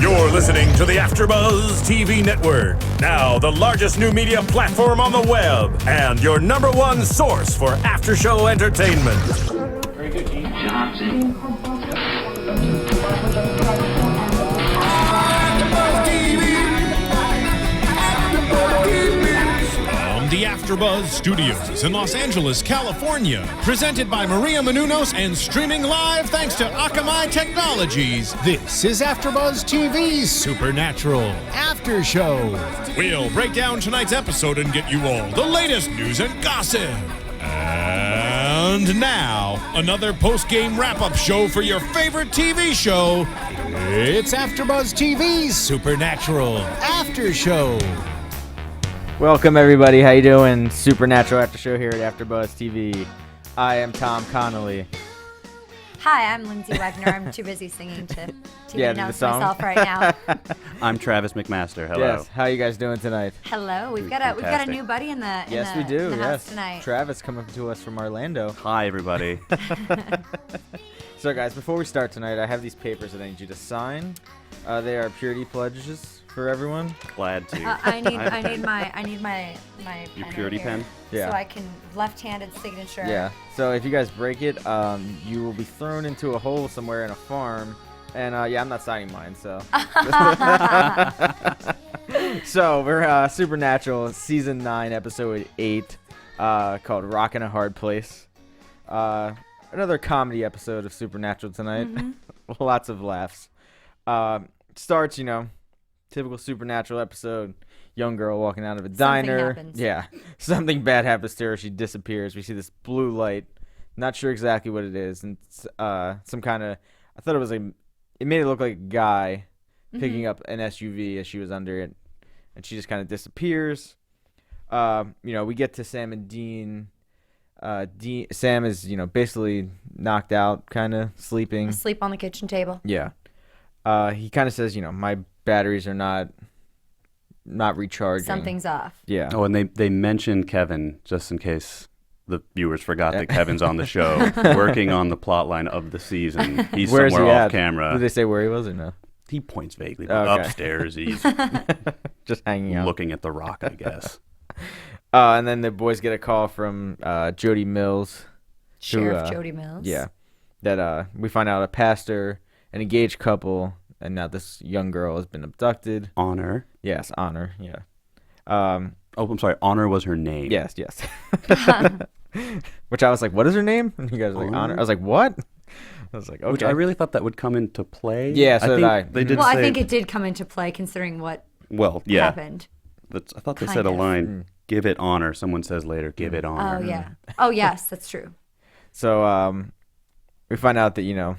You're listening to the AFTERBUZZ TV network, now the largest new media platform on the web, and your number one source for after-show entertainment. Very good, Gene Johnson. The AFTERBUZZ Studios in Los Angeles, California. Presented by Maria Menounos and streaming live thanks to Akamai Technologies. This is AFTERBUZZ TV Supernatural After Show. We'll break down tonight's episode and get you all the latest news and gossip. And now, another post-game wrap-up show for your favorite TV show. It's AFTERBUZZ TV Supernatural After Show. Welcome everybody, how you doing? Supernatural After Show here at AFTERBUZZ TV. I am Tom Connolly. Hi, I'm Lyndsey Wegner. I'm too busy singing to announce song. myself right now. I'm Travis McMaster. Hello. Yes, how you guys doing tonight? Hello, we've got a new buddy in the house tonight. Travis coming to us from Orlando. Hi, everybody. So guys, before we start tonight, I have these papers that I need you to sign. They are purity pledges for everyone. Glad to. I need my Your pen purity right here, pen? Yeah. so I can left-handed signature. Yeah. So if you guys break it, you will be thrown into a hole somewhere in a farm. And I'm not signing mine, so. So we're Supernatural season 9, episode 8, called "Rockin' a Hard Place." Another comedy episode of Supernatural tonight. Mm-hmm. Lots of laughs. Starts, typical Supernatural episode. Young girl walking out of a diner. Happens. Yeah. Something bad happens to her. She disappears. We see this blue light. Not sure exactly what it is. And some kind of, I thought it was it made it look like a guy picking up an SUV as she was under it. And she just kind of disappears. We get to Sam and Dean. Sam is, basically knocked out, kind of sleeping. Asleep on the kitchen table. Yeah. He kind of says, my batteries are not recharging. Something's off. Yeah. Oh, and they mentioned Kevin, just in case the viewers forgot that Kevin's on the show, working on the plot line of the season. He's Where somewhere is he off at? camera. Did they say where he was or no? He points vaguely. Okay. Upstairs, he's Just hanging out. looking at the rock, I guess. And then the boys get a call from Jody Mills. Sheriff Jody Mills. Yeah. That we find out a pastor, an engaged couple, and now this young girl has been abducted. Honor. Yes, Honor. Yeah. I'm sorry. Honor was her name. Yes. Which I was like, what is her name? And you guys were like, Honor. I was like, what? I was like, okay. Which I really thought that would come into play. Yeah, so did I. They did Well, say, I think it did come into play considering what happened. I thought they Kind said a of. line, give it honor. Someone says later, give it honor. Oh, yeah. Oh, yes, that's true. So we find out that,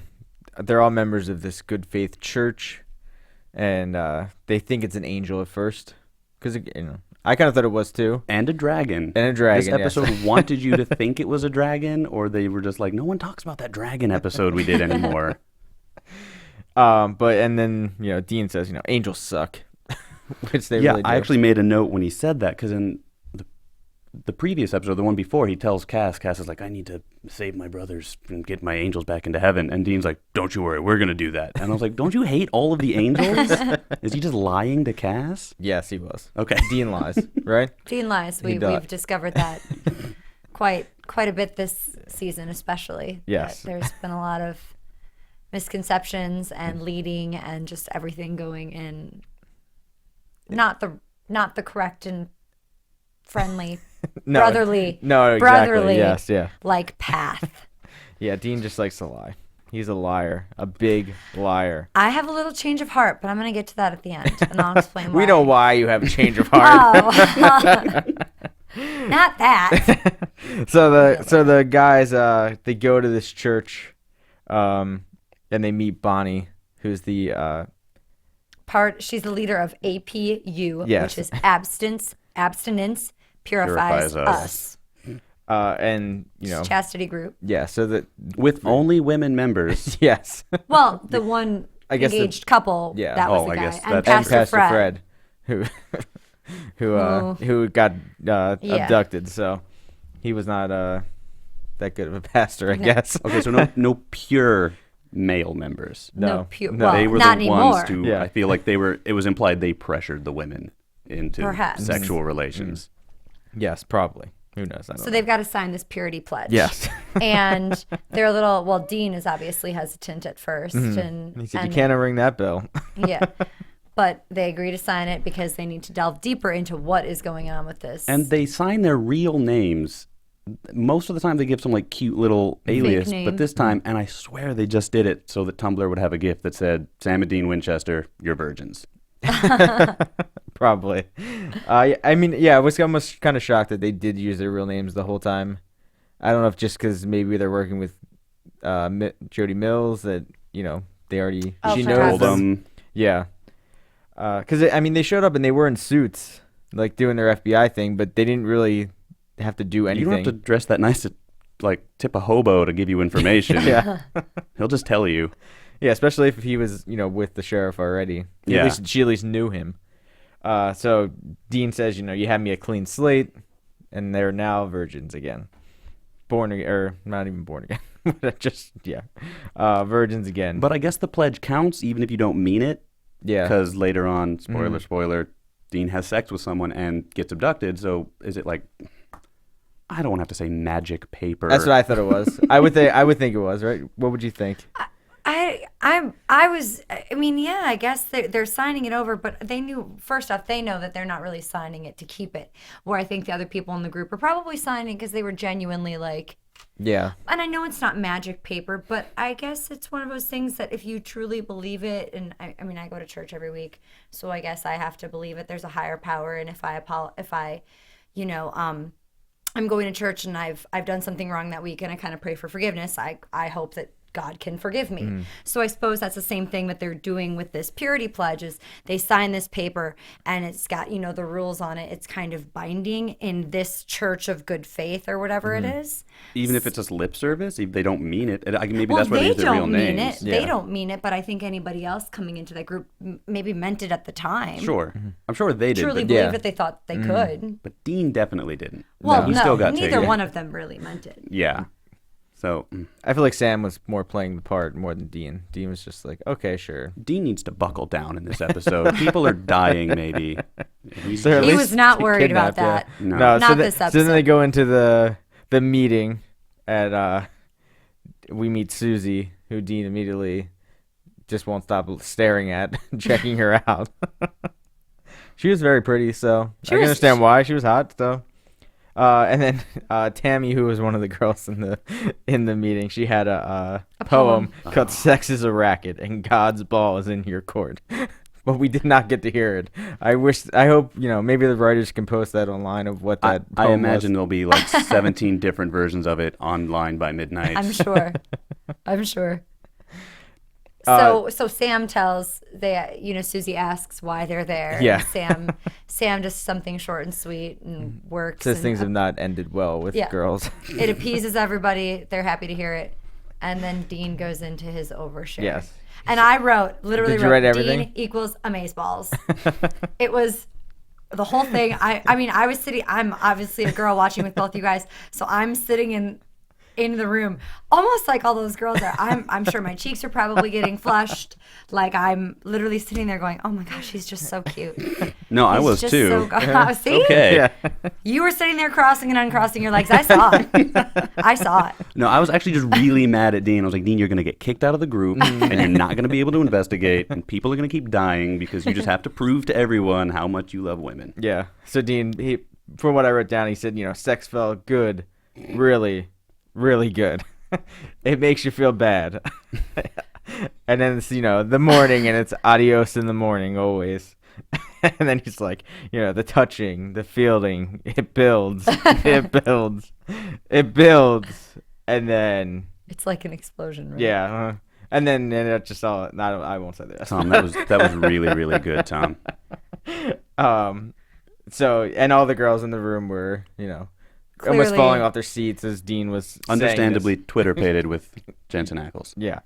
they're all members of this good faith church, and they think it's an angel at first. Because, I kind of thought it was too. And a dragon. This episode wanted you to think it was a dragon, or they were just like, no one talks about that dragon episode we did anymore. And then, Dean says, angels suck. Which they really do. I actually made a note when he said that, because in the previous episode, the one before, he tells Cass is like, I need to save my brothers and get my angels back into heaven. And Dean's like, don't you worry, we're going to do that. And I was like, don't you hate all of the angels? Is he just lying to Cass? Yes, he was. Okay. Dean lies, right? Dean lies. We've discovered that quite a bit this season, especially. Yes. There's been a lot of misconceptions and leading and just everything going in not the correct and friendly, brotherly, Yes, yeah. like path. Yeah, Dean just likes to lie. He's a liar, a big liar. I have a little change of heart, but I'm going to get to that at the end, and I'll explain why. We know why you have a change of heart. Oh, not that. So the guys they go to this church, and they meet Bonnie, who's the She's the leader of APU, Yes. which is abstinence purifies us. And It's chastity group. yeah. So that With only women members. yes. Well, the one I guess engaged couple, yeah. that was Oh, the I guy. guess And that's- Pastor Fred. who got abducted. So he was not that good of a pastor, I guess. Okay, so no pure male members. No. Well, They were not the ones anymore. to, I feel like it was implied they pressured the women into Perhaps. sexual relations. Yes, probably. Who knows? I don't So know. they've got to sign this purity pledge. Yes. And they're a little, well, Dean is obviously hesitant at 1st. And He said, and you can't ring that bell. Yeah. But they agree to sign it because they need to delve deeper into what is going on with this. And they sign their real names. Most of the time they give some like cute little alias, name. but this time, and I swear they just did it so that Tumblr would have a gift that said, Sam and Dean Winchester, you're virgins. Probably. I mean, yeah, I was almost kind of shocked that they did use their real names the whole time. I don't know if just because maybe they're working with Jody Mills that, they already, she knows perhaps. them. Yeah. Because, I mean, they showed up and they were in suits, like doing their FBI thing, but they didn't really have to do anything. You don't have to dress that nice to, like, tip a hobo to give you information. Yeah. He'll just tell you. Yeah, especially if he was, with the sheriff already. Yeah. She at least knew him. So Dean says, you had me a clean slate, and they're now virgins again. Born again, or not even born again. Just, virgins again. But I guess the pledge counts even if you don't mean it. Yeah. Because later on, spoiler, Dean has sex with someone and gets abducted. So is it like, I don't want to have to say magic paper. That's what I thought it was. I would think it was, right? What would you think? I guess they're signing it over, but they know that they're not really signing it to keep it. Where I think the other people in the group are probably signing because they were genuinely like, yeah. And I know it's not magic paper, but I guess it's one of those things that if you truly believe it, and I go to church every week, so I guess I have to believe it. There's a higher power, and if I'm going to church and I've done something wrong that week and I kind of pray for forgiveness, I hope that God can forgive me. So I suppose that's the same thing that they're doing with this purity pledge is they sign this paper and it's got, the rules on it. It's kind of binding in this church of good faith or whatever it is. Even if it's just lip service, if they don't mean it. Maybe Well, that's why they they use their real don't mean names. it. They don't mean it, but I think anybody else coming into that group maybe meant it at the time. Sure. I'm sure they did. Truly But, believe it. They thought they could. but Dean definitely didn't. Well, He no, still got neither taken. one of them really meant it. Yeah. So I feel like Sam was more playing the part more than Dean. Dean was just like, okay, sure. Dean needs to buckle down in this episode. People are dying, maybe. So at He least was not worried about kidnapped, that. No. No, Not this So then they episode. go into the meeting at we meet Susie, who Dean immediately just won't stop staring at, checking her out. She was very pretty, so I can understand why she was hot. So, and then Tammy, who was one of the girls in the meeting, she had a poem called "Sex is a Racket and God's Ball is in Your Court." But we did not get to hear it. I hope, maybe the writers can post that online of what that I poem imagine was. there'll be like 17 different versions of it online by midnight. I'm sure. So Sam tells Susie asks why they're there. Yeah. And Sam does something short and sweet and works. Says and things have not ended well with girls. It appeases everybody. They're happy to hear it. And then Dean goes into his overshare. Yes. And I literally Did you write wrote everything? Dean equals amazeballs. It was the whole thing. I was sitting, I'm obviously a girl watching with both you guys. So I'm sitting in the room, almost like all those girls are. I'm sure my cheeks are probably getting flushed. Like I'm literally sitting there going, "Oh my gosh, he's just so cute." No, I was just too. See, Okay. Yeah. you were sitting there crossing and uncrossing your legs. I saw it. I saw it. No, I was actually just really mad at Dean. I was like, Dean, you're going to get kicked out of the group, and you're not going to be able to investigate, and people are going to keep dying because you just have to prove to everyone how much you love women. Yeah. So Dean, from what I wrote down, he said, sex felt good, really, really good. It makes you feel bad. And then it's, the morning, and it's adios in the morning always. And then he's like, the touching, the fielding, it builds, it builds, it builds, and then It's like an explosion. Right? yeah, and then it just all. I won't say the rest. Tom, that was really, really good, Tom. So, and all the girls in the room were, almost Clearly- falling off their seats as Dean was saying Understandably, this. Twitter-pated with Jensen Ackles. Yeah.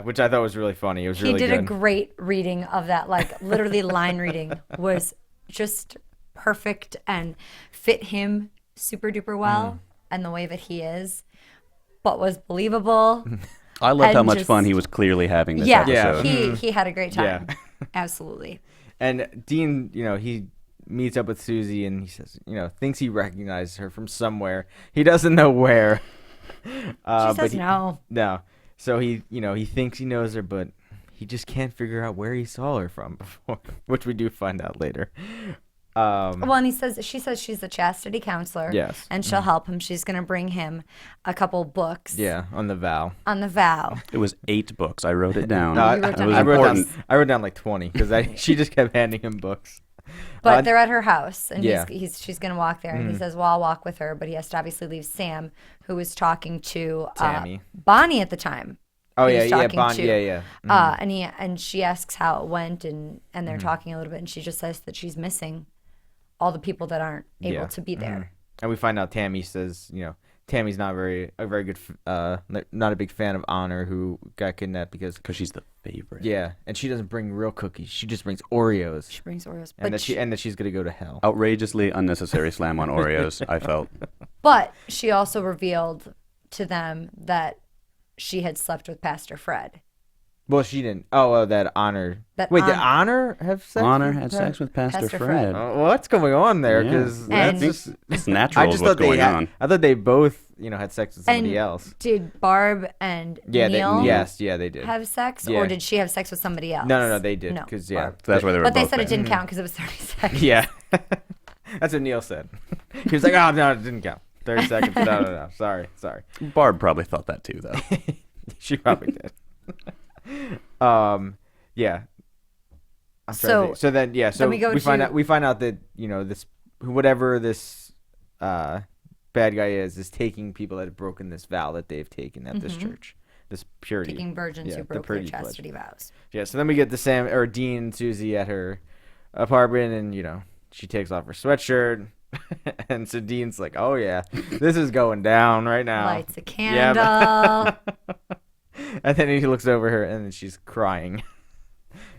Which I thought was really funny. It was He really did good. a great reading of that, like literally line reading was just perfect and fit him super duper well and the way that he is, but was believable. I loved And how much just- fun he was clearly having this Yeah, episode. he had a great time. Yeah. Absolutely. And Dean, he meets up with Susie and he says, thinks he recognizes her from somewhere. He doesn't know where. She But says no. No. So he thinks he knows her, but he just can't figure out where he saw her from before, which we do find out later. Well, and she says she's a chastity counselor. Yes. And she'll help him. She's going to bring him a couple books. Yeah, on the vow. On the vow. It was 8 books. I wrote it down. No, You wrote It down was I important. wrote down like 20 because she just kept handing him books. But they're at her house, and Yeah. she's going to walk there. And he says, well, I'll walk with her. But he has to obviously leave Sam, who was talking to Tammy. Bonnie at the time. Oh, He yeah, was yeah, talking Bonnie, to. yeah. And she asks how it went, and they're talking a little bit, and she just says that she's missing all the people that aren't able Yeah. to be there. And we find out Tammy says, Tammy's not a very good, not a big fan of Honor, who got kidnapped because She's the favorite. yeah, and she doesn't bring real cookies. She just brings Oreos, She brings Oreos, and but that she's gonna go to hell. Outrageously unnecessary slam on Oreos, I felt. but she also revealed to them that she had slept with Pastor Fred. Well, she didn't. Oh, that Honor. That Wait, did Honor- Honor have sex? Honor with had Pastor- sex with Pastor Pastor Fred. Fred. What's going on there? Yeah. Because And- that's just. It's natural I is just what's thought they going had, on. I thought they both, had sex with somebody And else. did Barb and Yeah, Neil they did. have sex, Yeah. or did she have sex with somebody else? No, they did. No, Because Barb. So that's why they were But they both said it there. didn't count because it was 30 seconds. Yeah, that's what Neil said. He was like, "Oh no, it didn't count. 30 seconds. No. Sorry. Barb probably thought that too, though. She probably did." Yeah. I'm trying to So- think. So then, yeah. So then we go find to- out. We find out that this whatever this bad guy is taking people that have broken this vow that they've taken at this church, this purity. Taking virgins Yeah, who the broke their purity pledge. chastity vows. Yeah. So then we get the Sam or Dean and Susie at her apartment, and she takes off her sweatshirt. And so Dean's like, "Oh yeah, this is going down right now." Lights a Yeah, candle. And then he looks over her, and then she's crying.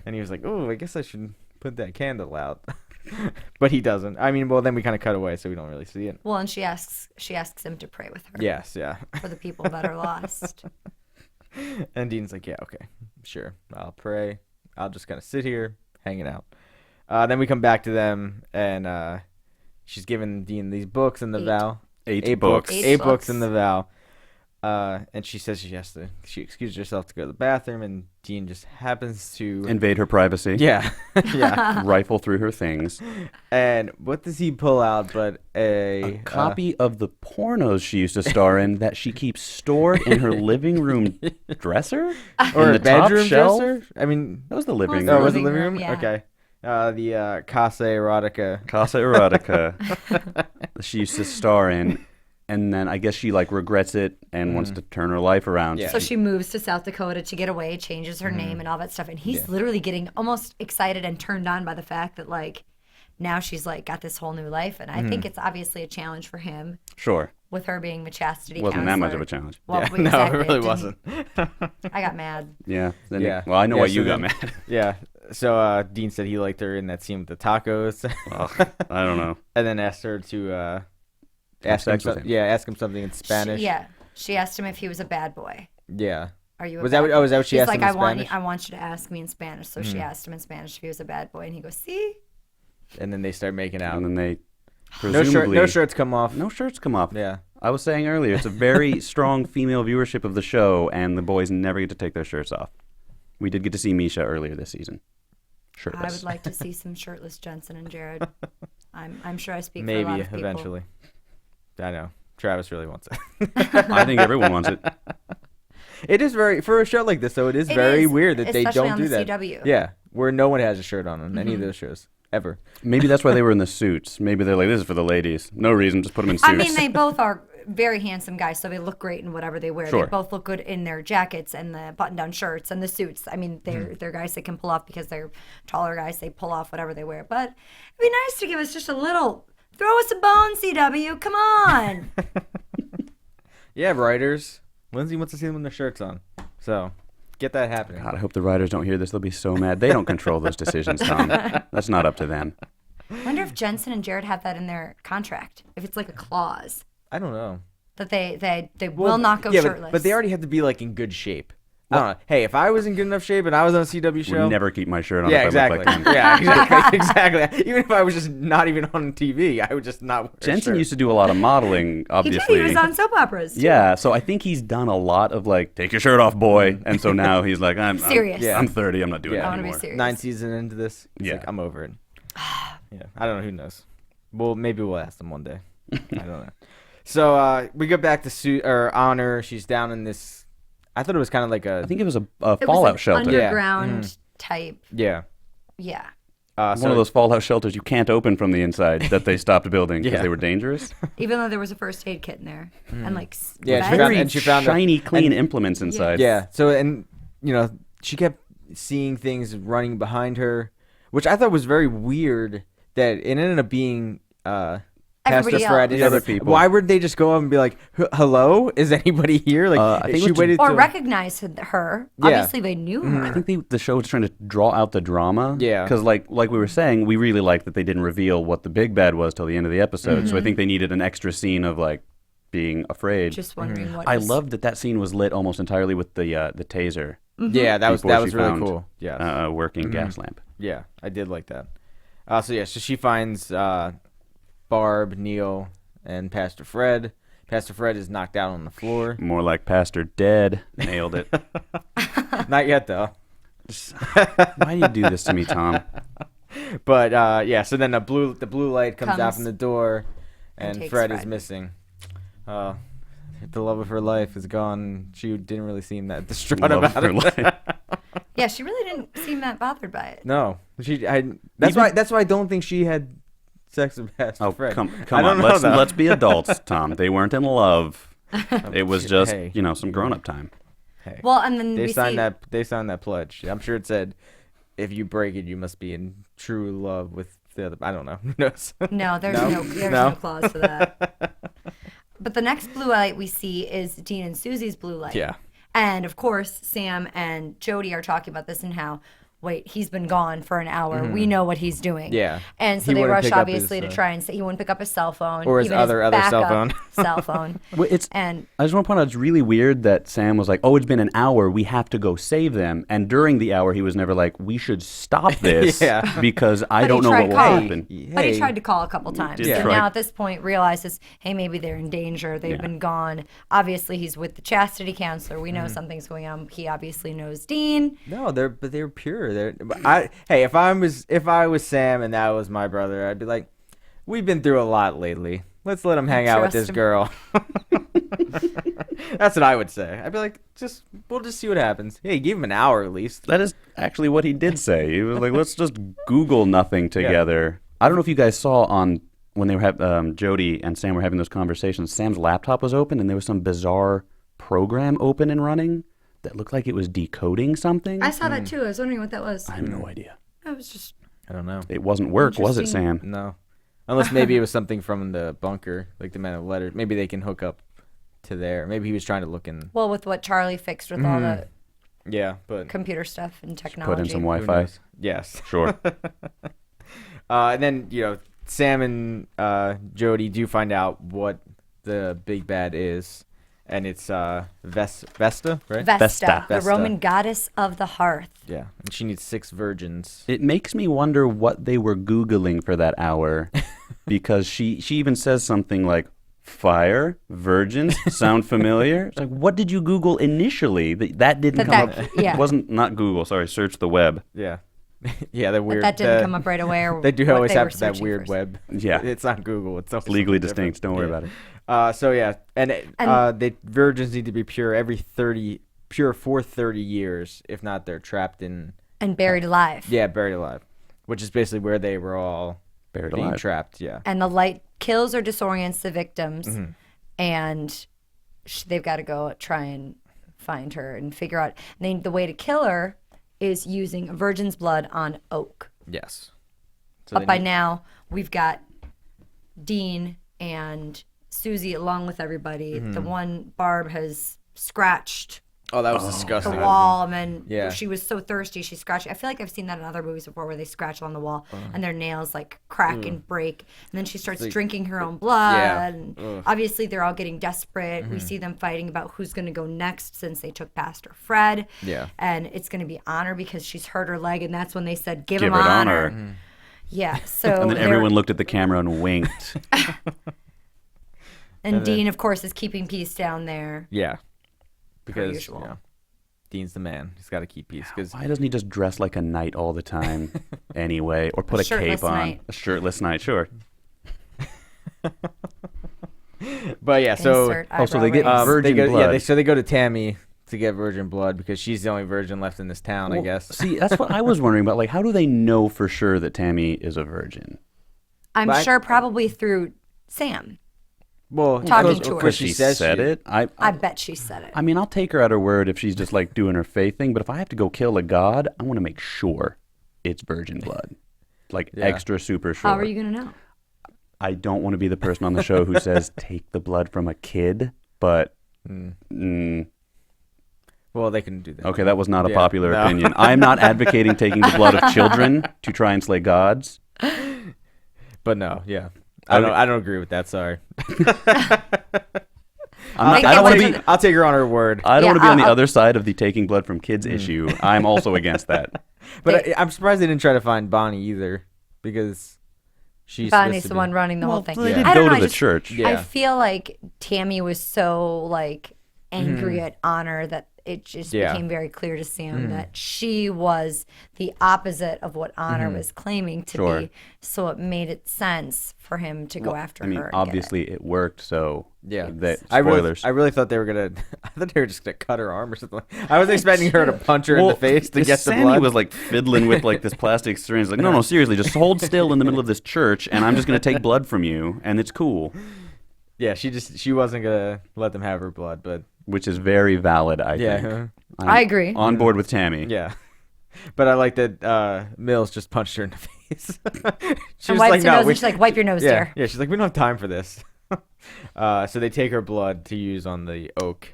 And he was like, "Oh, I guess I should put that candle out." But he doesn't. I mean, well, then we kind of cut away, so we don't really see it. Well, and she asks him to pray with her. Yes, yeah. For the people that are lost. And Dean's like, "Yeah, okay, sure. I'll pray. I'll just kind of sit here, hanging out." Then we come back to them, and she's giving Dean these books in the 8. vow. 8 books. 8 books books in the vow. And she says she excuses herself to go to the bathroom, and Dean just happens to Invade her privacy. yeah, yeah. Rifle through her things. And what does he pull out but A copy of the pornos she used to star in that she keeps stored in her living room dresser? or in a the top bedroom shelf? dresser? I mean, That was the living Well, oh, room. was it living living room, room? yeah. Okay. The Casa Erotica. Casa Erotica. She used to star in. And then I guess she regrets it and wants to turn her life around. Yeah. So she moves to South Dakota to get away, changes her name and all that stuff. And he's literally getting almost excited and turned on by the fact that now she's got this whole new life. And I think it's obviously a challenge for him Sure. with her being the chastity Wasn't that counselor. much of a challenge. Well, Yeah, exactly, no, it really didn't- wasn't. I got mad. Yeah. Then Yeah. Well, I know Yeah, why so you got then- mad. Yeah. So Dean said he liked her in that scene with the tacos, Ugh, I don't know. and then asked her to ask him, sex with him. ask him something in Spanish. She asked him if he was a bad boy. Yeah. Are you? Was that what- oh, is that what she She's asked like, him in I want Spanish? I want you to ask me in Spanish. So she asked him in Spanish if he was a bad boy, and he goes, "See." And then they start making out. And then they No presumably... no shirts come off. No shirts come off. Yeah. I was saying earlier, it's a very strong female viewership of the show, and the boys never get to take their shirts off. We did get to see Misha earlier this season. Shirtless. I would like to see some shirtless Jensen and Jared. I'm sure I speak for a Maybe lot of people. eventually. I know. Travis really wants it. I think everyone wants it. It is very for a show like this though. It is It very is, weird that they especially don't on do the that. CW. Yeah, where no one has a shirt on any of those shows ever. Maybe that's why they were in the suits. Maybe they're like, this is for the ladies. No reason, just put them in suits. I mean, they both are very handsome guys, so they look great in whatever they wear. Sure. They both look good in their jackets and the button-down shirts and the suits. I mean, they're guys that can pull off because they're taller guys. They pull off whatever they wear. But it'd be nice to give us just a little. Throw us a bone, CW. Come on. Yeah, writers. Lyndsey wants to see them with their shirts on. So get that happening. God, I hope the writers don't hear this. They'll be so mad. They don't control those decisions, Tom. That's not up to them. I wonder if Jensen and Jared have that in their contract. If it's like a clause. I don't know. that they will not go shirtless. But they already have to be like in good shape. I don't know. Hey, if I was in good enough shape and I was on a CW show, Would never keep my shirt on. yeah, if I exactly. looked like them. Yeah, exactly. Even if I was just not even on TV, I would just not wear a Jensen shirt. used to do a lot of modeling, obviously. He was on soap operas. Too. Yeah, so I think he's done a lot of like, take your shirt off, boy. And so now he's like, I'm serious. I'm 30. I'm not doing Yeah. that I wanna be anymore. serious. 9 seasons into this, it's Yeah. like, I'm over it. Yeah, I don't know. Who knows? Well, maybe we'll ask them one day. I don't know. So we go back to Honor. She's down in this. I thought it was kind of like I think it was a It fallout was an shelter. underground type. yeah. Yeah. One of those fallout shelters you can't open from the inside that they stopped building because Yeah. they were dangerous. Even though there was a first aid kit in there and like Yeah, vets. she found- Very and she found shiny, clean implements inside. Yeah. So and she kept seeing things running behind her, which I thought was very weird. That it ended up being past Everybody us for else. The other people. Why would they just go up and be like, "Hello, is anybody here?" Like I think she it was waited or till- recognize her. Yeah. Obviously, they knew her. I think the show was trying to draw out the drama. Yeah. Because like we were saying, we really liked that they didn't reveal what the big bad was till the end of the episode. So I think they needed an extra scene of like being afraid. Just wondering what. I was- loved that scene was lit almost entirely with the taser. Yeah, that was before she really found, cool. Yeah. working gas lamp. Yeah, I did like that. So she finds Barb, Neil, and Pastor Fred. Pastor Fred is knocked out on the floor. More like Pastor Dead. Nailed it. Not yet though. Why do you do this to me, Tom? But so then the blue light comes out Comes from the door, and takes Fred is Fred. missing. The love of her life is gone. She didn't really seem that distraught Love about her it. life. Yeah, she really didn't seem that bothered by it. No, that's why I don't think she had sex with Pastor Oh, Fred. come I don't on. know, though. Let's be adults, Tom. They weren't in love. It was just, Hey. some grown-up time. Hey. Well, and then They we signed see They signed that pledge. I'm sure it said, if you break it, you must be in true love with the other. I don't know. Who knows? no, there's No? no No? clause for that. But the next blue light we see is Dean and Susie's blue light. Yeah. And of course, Sam and Jody are talking about this and how, wait, he's been gone for an hour. We know what he's doing. Mm-hmm. Yeah. And so He they wouldn't rush, pick up obviously, his, to try and say he wouldn't pick up his cell phone. Or his even other cell backup phone. cell phone. Well, And I just want to point out it's really weird that Sam was like, "Oh, it's been an hour. We have to go save them." And during the hour, he was never like, "We should stop this Yeah. because I But don't he know tried what will calling. happen." But he tried to call a couple times. did And try. now at this point realizes, hey, maybe they're in danger. They've been gone. Obviously, he's with the chastity counselor. We know something's going on. He obviously knows Dean. No, they're pure. Hey, if I was Sam and that was my brother, I'd be like, we've been through a lot lately. Let's let him hang out with Trust this him. girl. That's what I would say. I'd be like, we'll just see what happens. Hey, give him an hour at least. That is actually what he did say. He was like, "Let's just Google nothing together." I don't know if you guys saw when they were Jody and Sam were having those conversations. Sam's laptop was open and there was some bizarre program open and running that looked like it was decoding something. I saw that too. I was wondering what that was. I have no idea. I was just. I don't know. It wasn't work, was it, Interesting. Sam? No. Unless maybe it was something from the bunker, like the man of letters. Maybe they can hook up to there. Maybe he was trying to look in. Well, with what Charlie fixed with all the Yeah, but computer stuff and technology. Put in some who Wi-Fi. knows? Yes. Sure. And then Sam and Jody do find out what the big bad is, and it's Vesta, right? Vesta, the Vesta. Roman goddess of the hearth. Yeah, and she needs 6 virgins. It makes me wonder what they were Googling for that hour, because she even says something like, "Fire, virgins, sound familiar?" It's like, what did you Google initially? That didn't come up. Yeah. It wasn't not Google. Sorry, search the web. Yeah, yeah, they're But weird. that didn't come up right away. Or They do what always they were have that searching weird first. web. Yeah. It's not Google. It's always Legally something different. distinct. Don't worry about it. So yeah, and the virgins need to be pure for 30 years. If not, they're trapped in And buried alive. buried alive, which is basically where they were all Buried being alive. trapped. Yeah. And the light kills or disorients the victims. Mm-hmm. And they've got to go try and find her and figure out. The way to kill her is using a virgin's blood on oak. Yes. So But they by need- now, we've got Dean and Susie along with everybody. Mm-hmm. The one Barb has scratched Oh, that was disgusting. The wall, and then Yeah. she was so thirsty, she scratched. I feel like I've seen that in other movies before, where they scratch on the wall and their nails like crack and break, and then she starts drinking her own blood. Yeah. And obviously, they're all getting desperate. We see them fighting about who's going to go next, since they took Pastor Fred. Yeah. And it's going to be Honor because she's hurt her leg, and that's when they said, "Give Give him her Honor." Honor. Yeah. So And then they're- everyone looked at the camera and winked. and Dean, of course, is keeping peace down there. Yeah. Because usual. yeah, Dean's the man. He's got to keep peace. Because Why doesn't he just dress like a knight all the time anyway? Or put a shirtless cape on? knight. A shirtless knight, sure. but yeah, so Insert so they get eyebrow raise. virgin they go, blood. so they go to Tammy to get virgin blood because she's the only virgin left in this town, I Well, guess. See, that's what I was wondering about. Like, how do they know for sure that Tammy is a virgin? I'm But I- sure probably through Sam. Well, Talking because- to her. because She says said she- it. I bet she said it. I mean, I'll take her at her word if she's just like doing her faith thing. But if I have to go kill a god, I want to make sure it's virgin blood, like Yeah. extra super sure. How are you going to know? I don't want to be the person on the show who says take the blood from a kid, but Well, they can do that. okay, that was not a Yeah, popular no. opinion. I'm not advocating taking the blood of children to try and slay gods. But no, yeah. I don't agree with that. Sorry. I can't don't want wait to be. I'll take her on her word. I don't Yeah, want to be on the I'll- other side of the taking blood from kids issue. I'm also against that. But I'm surprised they didn't try to find Bonnie either, because she's Bonnie's supposed to the be- one running the whole thing. They Yeah. did I don't go know, to I the just- church. Yeah. I feel like Tammy was so like angry at Honor that it just Yeah. became very clear to Sam that she was the opposite of what Honor was claiming to Sure. be. So it made it sense for him to go after I mean, her. and get it. obviously it worked. So Yeah. that, I spoilers. really thought they were gonna. I thought they were just gonna cut her arm or something. I was expecting her to punch her in the face to get the Sammy blood. was like fiddling with like this plastic syringe. Like, no, seriously, just hold still in the middle of this church, and I'm just gonna take blood from you, and it's cool. Yeah, she wasn't gonna let them have her blood, but Which is very valid, I yeah, think. I agree. On board with Tammy. yeah. But I like that Mills just punched her in the face. She And was wipes like, her no, nose, we- and she's like, "Wipe your nose, yeah, dear." yeah. She's like, we don't have time for this. So they take her blood to use on the oak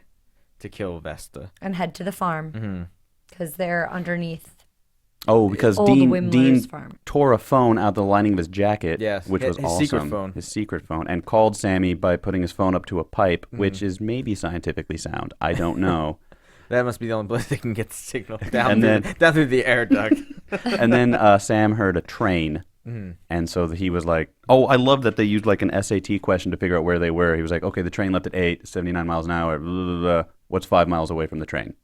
to kill Vesta. And head to the farm because they're underneath. Oh, because Old Dean Wimler's farm. tore a phone out the lining of his jacket, Yes, which was his awesome. secret phone. His secret phone, and called Sammy by putting his phone up to a pipe, which is maybe scientifically sound. I don't know. That must be the only place they can get the signal down, And down through the air duct. And then Sam heard a train, and so he was like, "Oh, I love that they used like an SAT question to figure out where they were." He was like, "Okay, the train left at 8, 79 miles an hour. Blah, blah, blah. What's 5 miles away from the train?"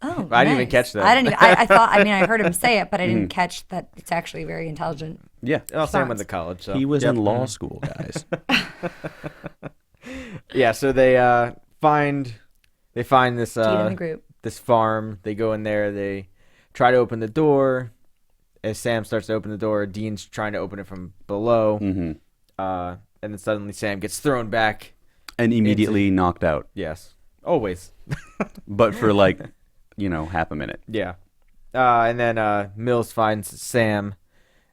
Oh, I didn't even nice. catch that. I didn't. Even, I thought. I mean, I heard him say it, but I didn't catch that. It's actually very intelligent. Yeah, Well, Sam went Sounds- to college, so he was Yep. in law school, guys. Yeah, so they find this Dean in the group. this farm. They go in there. They try to open the door. As Sam starts to open the door, Dean's trying to open it from below. hmm And then suddenly Sam gets thrown back. And immediately knocked out, Yes, always. but for like, half a minute. Yeah. And then Mills finds Sam,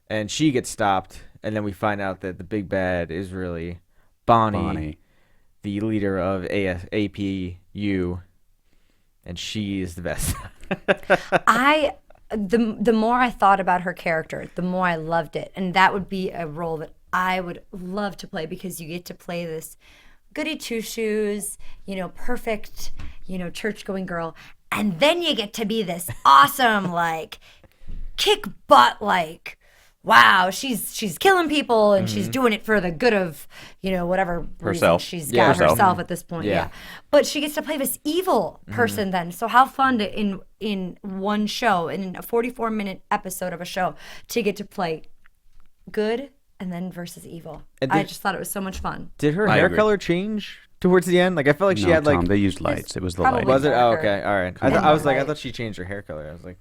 and she gets stopped. And then we find out that the big bad is really Bonnie. The leader of APU, and she is the best. The more I thought about her character, the more I loved it, and that would be a role that I would love to play because you get to play this goody two shoes, perfect, church going girl, and then you get to be this awesome like kick butt like. Wow, she's killing people and she's doing it for the good of, whatever reason Herself. she's Yeah, got herself. herself at this point. Yeah. Yeah. But she gets to play this evil person then. So how fun to in one show, in a 44-minute episode of a show, to get to play good and then versus evil. And I did- just thought it was so much fun. Did her I hair agree. color change towards the end? Like I felt like she No, had like. Tom, they used lights. It was the Probably lighting. Was it? Oh, darker. okay. All right. on. I was like, I Right. thought she changed her hair color. I was like,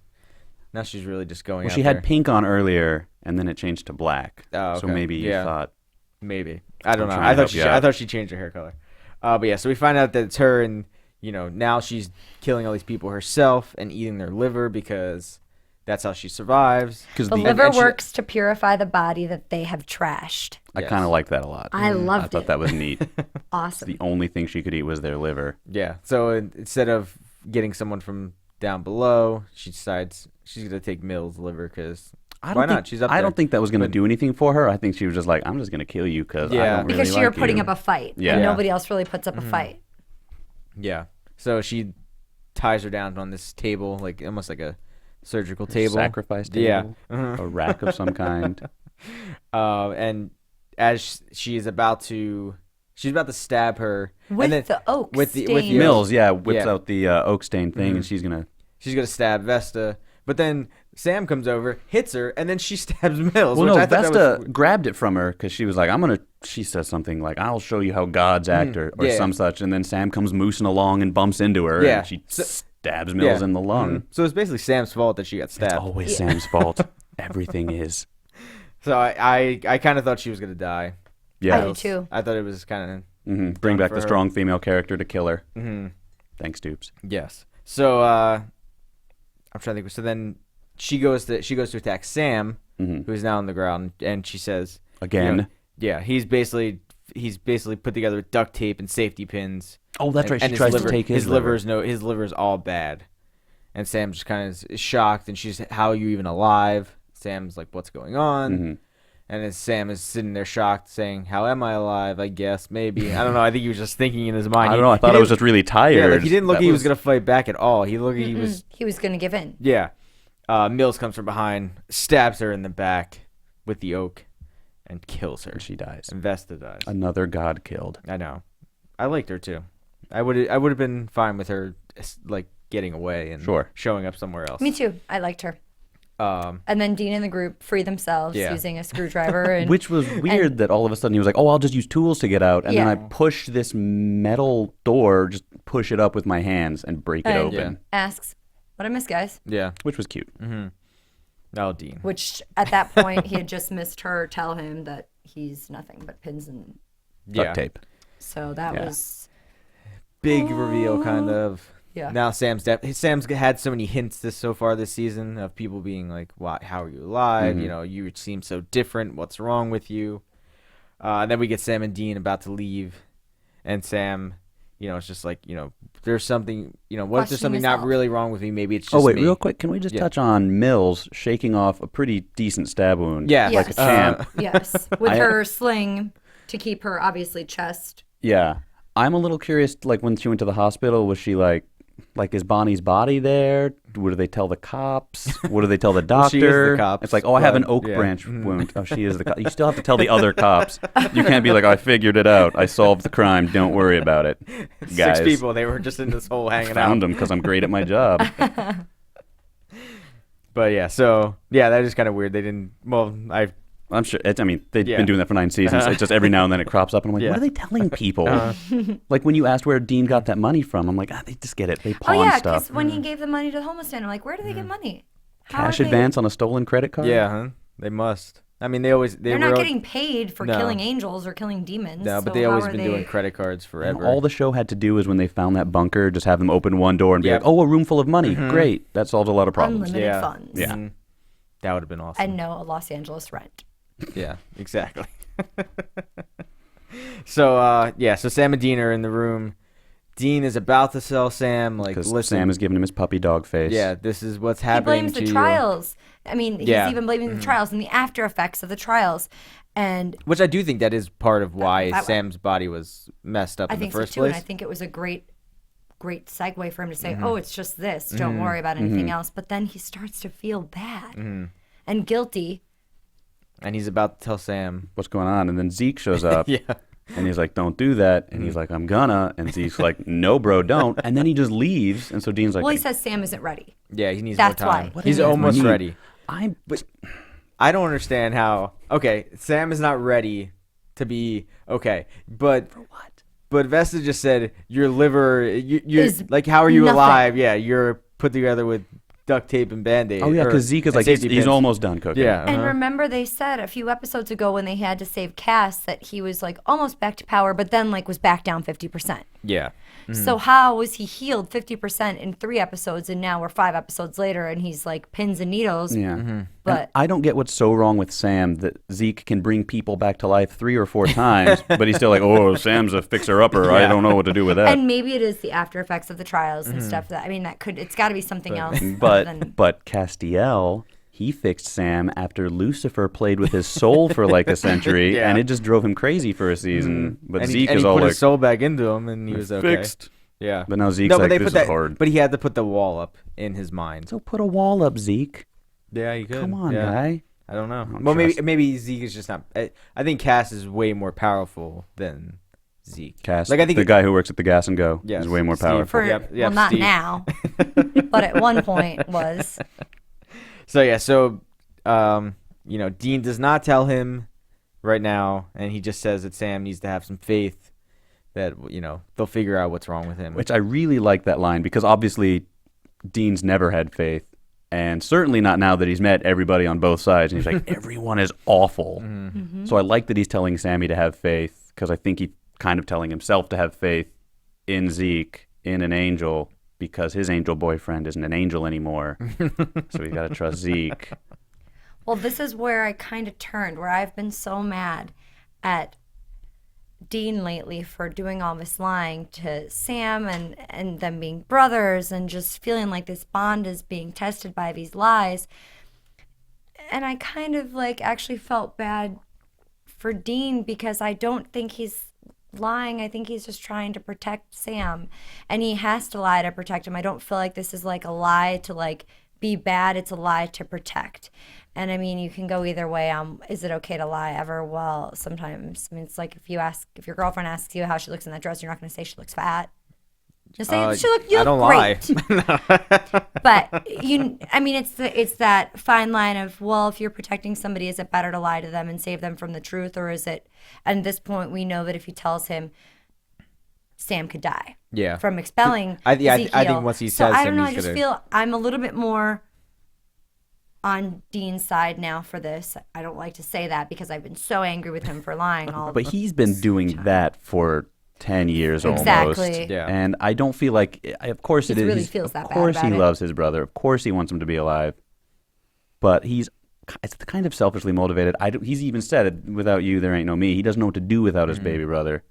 now she's really just going. Well, out she had there. pink on earlier, and then it changed to black. Oh, So okay. maybe you Yeah. thought. Maybe I don't I'm know. trying I to thought help she. you I out. thought she changed her hair color. But yeah, so we find out that it's her, and now she's killing all these people herself and eating their liver because that's how she survives. Because The the liver and she- works to purify the body that they have trashed. I Yes. kind of like that a lot. I I loved thought it. that was neat. Awesome. The only thing she could eat was their liver. Yeah. So instead of getting someone from down below. She decides she's gonna take Mills' liver because why think, not? She's up there. I don't think that was going to do anything for her. I think she was just like, I'm just going to kill you because I Yeah. don't really Because you're like putting you. up a fight. Yeah. And Yeah. nobody else really puts up a fight. Yeah. So she ties her down on this table, like almost like a surgical table. Sacrifice table. Yeah. A rack of some kind. And as she's about to stab her With and then, the oak with the stain. Mills, whips Yeah. out the oak stain thing, and she's gonna stab Vesta, but then Sam comes over, hits her, and then she stabs Mills. Well, which no, I thought that Vesta was, grabbed it from her because she was like, she says something like, I'll show you how gods act or yeah. some such. And then Sam comes moosing along and bumps into her Yeah. and she stabs Mills in the lung. So it's basically Sam's fault that she got It's stabbed. always Sam's fault. Everything is. So I kind of thought she was going to die. Yeah. I do too. I thought it was kind of... Bring back for the her. strong female character to kill her. Thanks, Dupes. Yes. So I'm trying to think. So then she goes to attack Sam, who's now on the ground, and she says Again. yeah, he's basically put together with duct tape and safety pins. Oh, that's right. And She his tries liver, to take his liver. His liver's all bad, and Sam just kind of is shocked, and she's, how are you even alive? Sam's like, what's going on? And as Sam is sitting there shocked, saying, how am I alive? I guess, maybe. I don't know. I think he was just thinking in his mind. I don't know. I thought I was just really tired. Yeah, like he didn't look That like he was going to fight back at all. He looked like he was... He was going to give in. Yeah. Mills comes from behind, stabs her in the back with the oak, and kills her. She dies. And Vesta dies. Another god killed. I know. I liked her, too. I would have been fine with her, like, getting away and showing up somewhere else. Me too. I liked her. And then Dean and the group free themselves using a screwdriver. And, Which was weird that all of a sudden he was like, oh, I'll just use tools to get out. And then Yeah. I push this metal door, just push it up with my hands and break it open. asks, what I miss, guys? Yeah. Which was cute. Oh, Dean. Which at that point he had just missed her tell him that he's nothing but pins and Duct tape. so that was Big reveal, kind of. Yeah. Now Sam's had so many hints so far this season of people being like, "Why? How are you alive? You know, you seem so different. What's wrong with you?" And then we get Sam and Dean about to leave, and Sam, you know, it's just like, you know, there's something, you know, what if there's something Questioning not really wrong with me? Maybe it's just Oh, wait, me. real quick. Can we just touch on Mills shaking off a pretty decent stab wound? Yeah. Like a Yes. champ. yes, with her sling to keep her obviously chest. Yeah. I'm a little curious, like, when she went to the hospital, was she like, is Bonnie's body there? What do they tell the cops? What do they tell the doctor? She is the cops, It's like, oh, I have an but, oak yeah. branch wound. Oh, she is the cop. You still have to tell the other cops. You can't be like, I figured it out. I solved the crime. Don't worry about it. Guys, 6 people. They were just in this hole hanging found out. them because I'm great at my job. But yeah, so yeah, that is kind of weird. They didn't. Well, I'm sure. They've Yeah. been doing that for 9 seasons. It's just every now and then it crops up, and I'm like, Yeah. what are they telling people? Like when you asked where Dean got that money from, I'm like, they just get it. They Oh pawn yeah, stuff. because when he gave the money to the homeless man, I'm like, where do they get money? How Cash are they- advance on a stolen credit card? yeah, huh? They must. I mean, They're not getting paid for No. killing angels or killing demons. No, but so they how always are been they... doing credit cards And forever. all the show had to do is when they found that bunker, just have them open one door and be Yep. like, oh, a room full of money. Great. That solves a lot of problems. Unlimited Yeah. funds. Yeah. Mhm. That would have been awesome. And no Los Angeles rent. Yeah, exactly. So so Sam and Dean are in the room. Dean is about to sell Sam, like, Because listen, Sam is giving him his puppy dog face. yeah, this is what's He happening blames to the you. trials. I mean, he's Yeah. even blaming the trials and the after effects of the trials. And Which I do think that is part of why that- Sam's body was messed up I in the think so first too. place. And I think it was a great segue for him to say, Mm-hmm. oh, it's just this. Don't worry about anything else. But then he starts to feel bad Mm-hmm. and guilty. And he's about to tell Sam. What's going on? And then Zeke shows up. Yeah. And he's like, don't do that. And he's like, I'm gonna. And Zeke's like, no, bro, don't. And then he just leaves. And so Dean's like, Well, he says Sam isn't ready. Yeah, he needs That's more time. why. What He's do you mean? almost What do you ready. I don't understand how. Okay, Sam is not ready to be okay, but for what? But Vesta just said your liver. You're Is like, how are you nothing. alive? Yeah, you're put together with duct tape and Band-Aid. oh, yeah, because Zeke is like, he's almost done cooking. Yeah. And remember they said a few episodes ago when they had to save Cass that he was like almost back to power, but then like was back down 50%. Yeah. So how was he healed 50% in 3 episodes and now we're 5 episodes later and he's like pins and needles? Yeah. But I don't get what's so wrong with Sam that Zeke can bring people back to life 3 or 4 times, but he's still like, oh, Sam's a fixer-upper. I don't know what to do with that. And maybe it is the after effects of the trials and stuff. That it's got to be something else. But Castiel, he fixed Sam after Lucifer played with his soul for like a century, and it just drove him crazy for a season. But and Zeke he is all put like, his soul back into him, and he was okay. fixed. Yeah. But now Zeke's like, this is hard. But he had to put the wall up in his mind. So put a wall up, Zeke. Yeah, you could. Come on, guy. I don't know. Well, maybe Zeke is just not. I think Cass is way more powerful than Zeke. Cass, like I think the guy who works at the Gas and Go, is way more powerful. Well, not Steve. now, but at one point was. So Dean does not tell him right now, and he just says that Sam needs to have some faith that they'll figure out what's wrong with him. Which I really like that line because obviously Dean's never had faith. And certainly not now that he's met everybody on both sides. And he's like, everyone is awful. Mm-hmm. So I like that he's telling Sammy to have faith because I think he's kind of telling himself to have faith in Zeke, in an angel, because his angel boyfriend isn't an angel anymore. So he's got to trust Zeke. Well, this is where I kind of turned, where I've been so mad at Dean lately for doing all this lying to Sam and them being brothers and just feeling like this bond is being tested by these lies. And I kind of actually felt bad for Dean because I don't think he's lying. I think he's just trying to protect Sam, and he has to lie to protect him. I don't feel like this is a lie to be bad. It's a lie to protect. And I mean, you can go either way. Is it okay to lie ever? Well, sometimes. I mean, it's like if your girlfriend asks you how she looks in that dress, you're not going to say she looks fat. Just say you look great. Lie. But it's that fine line of, well, if you're protecting somebody, is it better to lie to them and save them from the truth, or is it? And at this point, we know that if he tells him, Sam could die. Yeah. From expelling Ezekiel. I think once he says, so I don't know. I just feel I'm a little bit more on Dean's side now for this. I don't like to say that because I've been so angry with him for lying all. But he's been doing that for 10 years exactly. almost. Yeah. And I don't feel like, of course it is. Really feels that bad. Of course about he it. loves his brother. Of course he wants him to be alive. But it's kind of selfishly motivated. He's even said, without you, there ain't no me. He doesn't know what to do without his baby brother.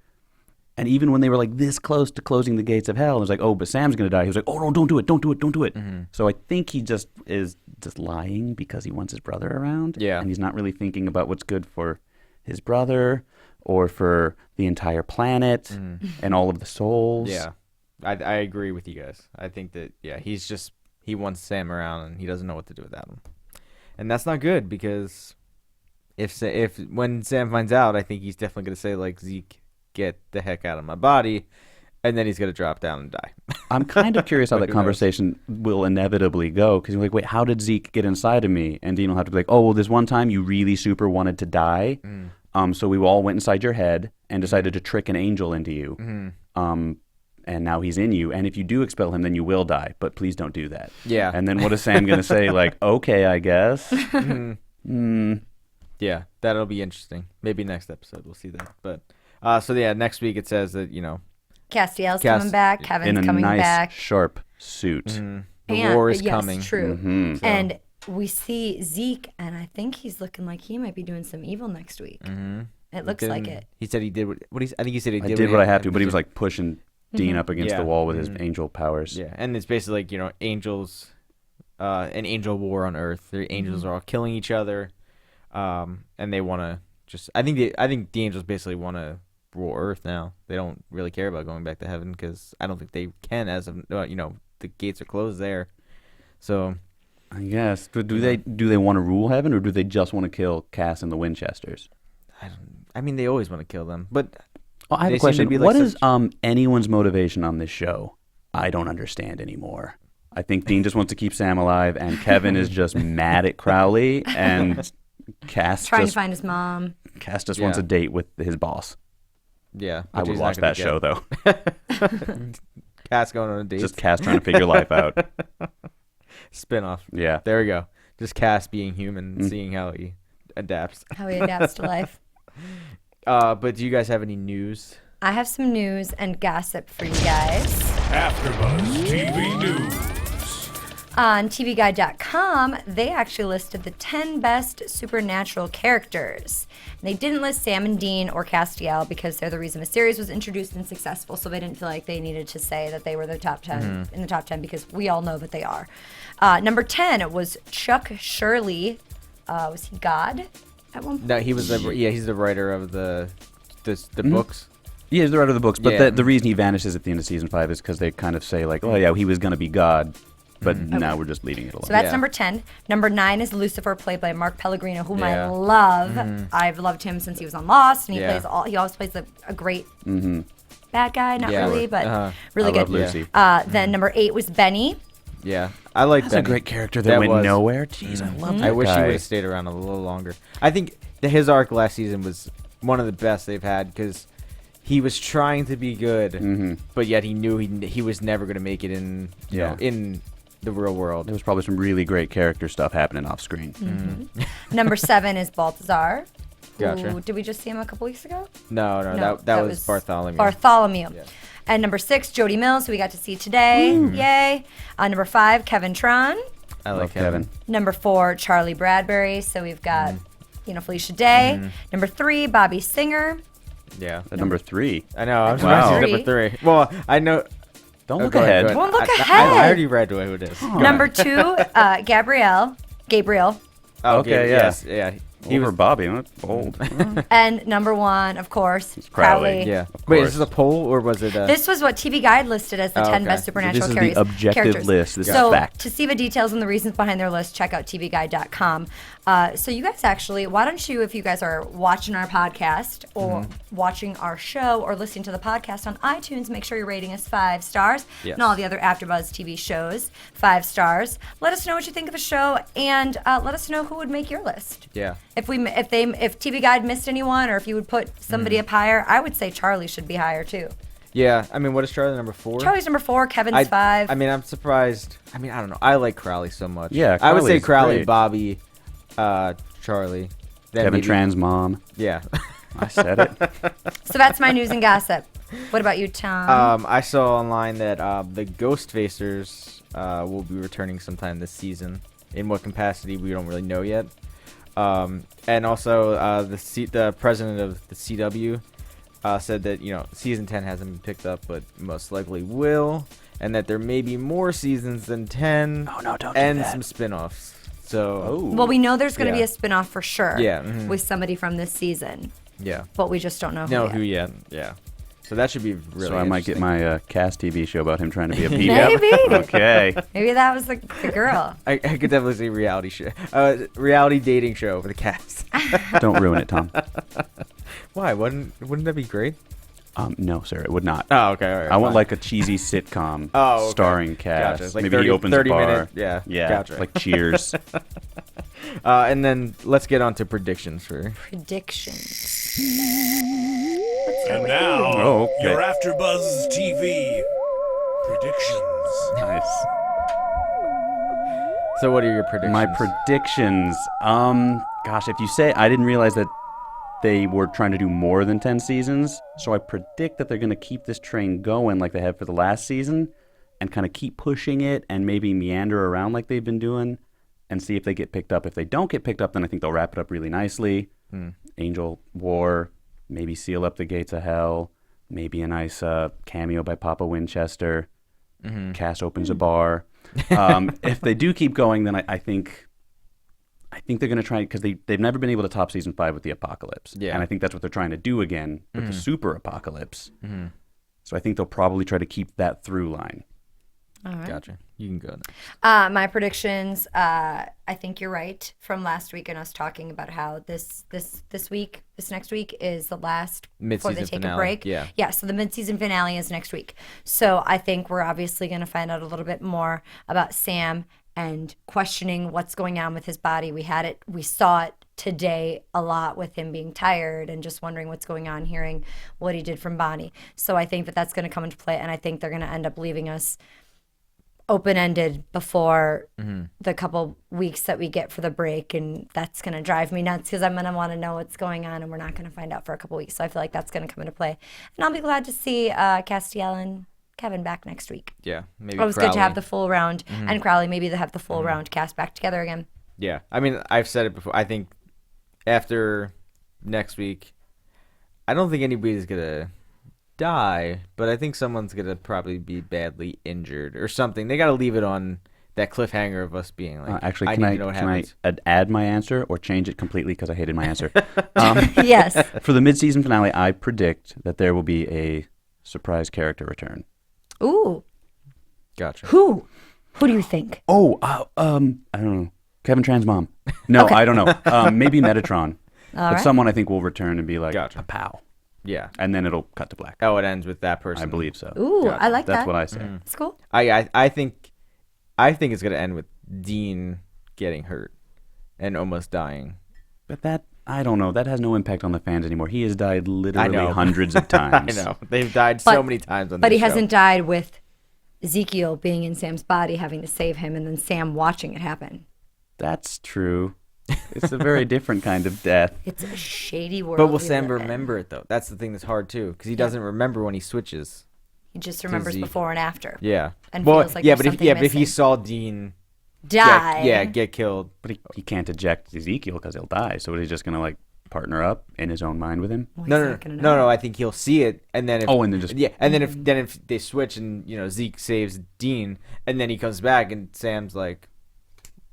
And even when they were this close to closing the gates of hell, it was like, oh, but Sam's going to die. He was like, oh, no, don't do it. Mm-hmm. So I think he just is just lying because he wants his brother around. Yeah. And he's not really thinking about what's good for his brother or for the entire planet and all of the souls. Yeah. I agree with you guys. I think that, he wants Sam around and he doesn't know what to do without him. And that's not good because if when Sam finds out, I think he's definitely going to say, Zeke, get the heck out of my body, and then he's going to drop down and die. I'm kind of curious how that conversation will inevitably go, because you're like, wait, how did Zeke get inside of me? And Dean will have to be like, oh, well, this one time you really super wanted to die, so we all went inside your head and decided to trick an angel into you, and now he's in you, and if you do expel him, then you will die, but please don't do that. Yeah. And then what is Sam going to say? Okay, I guess. Yeah, that'll be interesting. Maybe next episode we'll see that, but... next week it says that, Castiel's coming back, Kevin's coming back. In a nice, sharp suit. The war is coming. True. Mm-hmm. So. And we see Zeke, and I think he's looking like he might be doing some evil next week. Mm-hmm. It looks like it. He said he did I think he said he did. I did what I have to, but he was pushing Dean up against the wall with his angel powers. Yeah, and it's basically angels, an angel war on Earth. The angels are all killing each other, and they want to just. I think the angels basically want to rule Earth now. They don't really care about going back to heaven because I don't think they can as of the gates are closed there. So I guess do they want to rule heaven or do they just want to kill Cass and the Winchesters? I mean they always want to kill them, but I have a question. What is anyone's motivation on this show? I don't understand anymore. I think Dean just wants to keep Sam alive, and Kevin is just mad at Crowley, and Cass trying to find his mom. Cass just wants a date with his boss. Yeah, I would watch that show though. Cass going on a date. Just Cass trying to figure life out. Spinoff. Yeah. There we go. Just Cass being human and seeing how he adapts. How he adapts to life. But do you guys have any news? I have some news and gossip for you guys. AfterBuzz TV News. On TVGuide.com, they actually listed the 10 best supernatural characters. And they didn't list Sam and Dean or Castiel because they're the reason the series was introduced and successful, so they didn't feel like they needed to say that they were the top 10 in the top 10 because we all know that they are. Number 10 was Chuck Shirley. Was he God at one point? No, he was he's the writer of the books. Yeah, he's the writer of the books, but Yeah. the reason he vanishes at the end of season 5 is because they kind of say like, oh yeah, he was going to be God, but now we're just leaving it alone. So that's Yeah. number 10. Number 9 is Lucifer, played by Mark Pellegrino, whom I Yeah. love. I've loved him since he was on Lost, and he Yeah. he always plays a great bad guy, not Yeah. really, but Uh-huh. really I good. love Lucy. Then number 8 was Benny. Yeah, I like That's a Benny. great character that went was- nowhere. Jeez, I love that I wish he guy. would have stayed around a little longer. I think his arc last season was one of the best they've had because he was trying to be good, but yet he knew he was never going to make it in in the real world. There was probably some really great character stuff happening off screen. Number 7 is Balthazar. Gotcha. Who, did we just see him a couple weeks ago? No, that was Bartholomew. Bartholomew. Yeah. And number 6, Jody Mills, who we got to see today. Yay. Number 5, Kevin Tron. I like Love Kevin. Number 4, Charlie Bradbury. So we've got, Felicia Day. Number 3, Bobby Singer. Yeah, At number 3. I know. I'm Wow. surprised he's number 3. Well, I know. Don't Oh, look go ahead. go Don't look I ahead. already read who it is. Go Number ahead. 2, Gabriel. Oh, Okay, yes, yeah. He was Bobby. That's bold. And number 1, of course, Crowley. Crowley. Yeah. Of Wait, course. is this a poll or was it? This was what TV Guide listed as the 10 okay. best This supernatural is characters. the objective list. This so is fact. to see the details and the reasons behind their list, check out tvguide.com. So you guys actually, why don't you, if you guys are watching our podcast or watching our show or listening to the podcast on iTunes, make sure you're rating us 5 stars. Yes. And all the other AfterBuzz TV shows, 5 stars. Let us know what you think of the show, and let us know who would make your list. Yeah. If TV Guide missed anyone, or if you would put somebody up higher, I would say Charlie should be higher too. Yeah. I mean, what is Charlie number 4? Charlie's number 4, Kevin's 5. I mean, I'm surprised. I mean, I don't know. I like Crowley so much. Yeah, I would say Crowley's Crowley, great. Bobby, Charlie. Then Kevin maybe- Tran's mom. Yeah. I said it. So that's my news and gossip. What about you, Tom? I saw online that the Ghost Facers will be returning sometime this season. In what capacity, we don't really know yet. And also, the president of the CW said that season 10 hasn't been picked up, but most likely will, and that there may be more seasons than 10. Oh, no, don't do and that. some spin-offs. So well, we know there's going to be yeah. a spinoff for sure. Yeah, mhm. With somebody from this season, yeah, but we just don't know no, who who yet. yet? Yeah. So that should be really. So I might get interesting. my Cast TV show about him trying to be a PD. Maybe. Okay. Maybe that was the girl. I could definitely see reality show, reality dating show for the cast. Don't ruin it, Tom. Why? Wouldn't that be great? No, sir, it would not. Oh, okay. All right, I want fine. like a cheesy sitcom Oh, okay. starring cast. Gotcha. Like Maybe 30 he opens 30 a bar. minute, yeah, Yeah. gotcha. Like Cheers. And then let's get on to predictions for. Predictions. And now, Oh, okay. your AfterBuzz TV predictions. Nice. So what are your predictions? My predictions. Gosh, if you say I didn't realize that they were trying to do more than 10 seasons, so I predict that they're going to keep this train going like they have for the last season and kind of keep pushing it and maybe meander around like they've been doing and see if they get picked up. If they don't get picked up, then I think they'll wrap it up really nicely. Angel War, maybe seal up the gates of hell, maybe a nice cameo by Papa Winchester. Cass opens a bar. If they do keep going, then I think they're going to try, because they've never been able to top season 5 with the apocalypse. Yeah. And I think that's what they're trying to do again with the super apocalypse. So I think they'll probably try to keep that through line. All right. Gotcha. You can go next. My predictions. I think you're right from last week and us talking about how this next week is the last before they Mid-season take finale, a break. yeah. Yeah. So the mid-season finale is next week. So I think we're obviously going to find out a little bit more about Sam and questioning what's going on with his body. We saw it today a lot with him being tired and just wondering what's going on, hearing what he did from Bonnie. So I think that that's going to come into play, and I think they're going to end up leaving us open-ended before the couple weeks that we get for the break, and that's going to drive me nuts because I'm going to want to know what's going on, and we're not going to find out for a couple weeks. So I feel like that's going to come into play, and I'll be glad to see Castiel and Kevin back next week. Yeah, maybe. It was good to have the full round, Mm-hmm. and Crowley maybe to have the full round cast back together again. Yeah, I mean, I've said it before. I think after next week, I don't think anybody's gonna die, but I think someone's gonna probably be badly injured or something. They got to leave it on that cliffhanger of us being like, Actually, I can need I, to know what can I happens. add my answer or change it completely because I hated my answer? Yes. For the mid-season finale, I predict that there will be a surprise character return. Ooh. Gotcha. Who? Who do you think? Oh, I don't know. Kevin Tran's mom. No, Okay. I don't know. Maybe Metatron. All But right. someone I think will return and be like Gotcha. a pal. Yeah. And then it'll cut to black. Oh, it ends with that person. I believe so. Ooh, Gotcha. I like That's that. what I say. It's cool. I think it's gonna end with Dean getting hurt and almost dying. But that, I don't know. That has no impact on the fans anymore. He has died I literally know. hundreds of times. I know they've died so But- many times on But this he show. hasn't died with Ezekiel being in Sam's body, having to save him, and then Sam watching it happen. That's true. It's a very different kind of death. It's a shady world. But will we Sam live in. remember it though? That's the thing that's hard too, because he doesn't remember when he switches. He just remembers he- before and after. Yeah. And well, feels like yeah, there's but if he something saw Dean Die. get killed, But he can't eject Ezekiel because he'll die. So he's just going to like partner up in his own mind with him. Well, he's no, not gonna know. no. I think he'll see it, and then if, And then just and then if they switch and Zeke saves Dean, and then he comes back and Sam's like,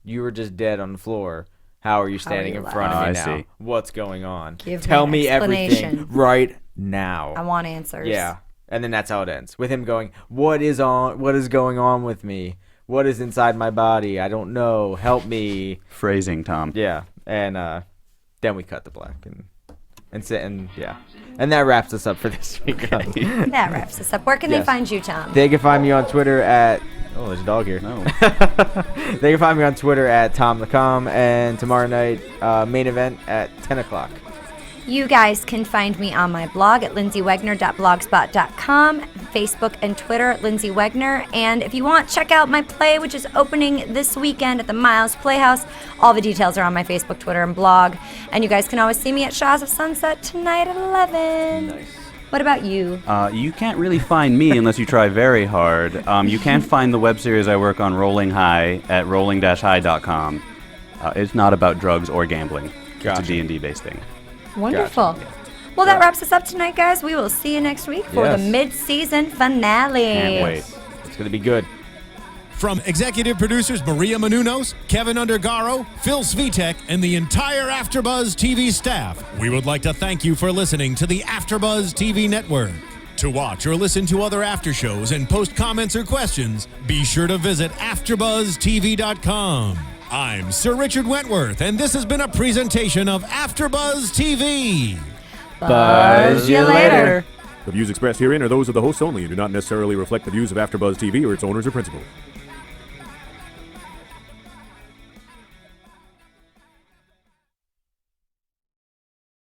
"You were just dead on the floor. How are you standing you in alive?" front of me I now? see. What's going on? Give me Tell an me everything explanation. right now." I want answers. Yeah, and then that's how it ends with him going, What is going on with me? What is inside my body? I don't know. Help me." phrasing, Tom. Yeah, and then we cut to black and yeah, and that wraps us up for this week. That wraps us up. Where can Yes. they find you, Tom? They can find me on Twitter at there's a dog here. No. They can find me on Twitter at TomTheCom, and tomorrow night main event at 10 o'clock. You guys can find me on my blog at lindseywegner.blogspot.com, Facebook and Twitter at Lyndsey Wegner. And if you want, check out my play, which is opening this weekend at the Miles Playhouse. All the details are on my Facebook, Twitter, and blog. And you guys can always see me at Shaws of Sunset tonight at 11. Nice. What about you? You can't really find me unless you try very hard. You can find the web series I work on, Rolling High, at rolling-high.com. It's not about drugs or gambling. Gotcha. It's a D&D based thing. Wonderful. Well, that wraps us up tonight, guys. We will see you next week for the Yes. mid-season finale. Can't wait. It's gonna be good. From executive producers Maria Menounos, Kevin Undergaro, Phil Svitek, and the entire AfterBuzz TV staff, we would like to thank you for listening to the AfterBuzz TV network. To watch or listen to other after shows and post comments or questions, be sure to visit AfterBuzzTV.com. I'm Sir Richard Wentworth, and this has been a presentation of AfterBuzz TV. Buzz you later. The views expressed herein are those of the hosts only and do not necessarily reflect the views of AfterBuzz TV or its owners or principals.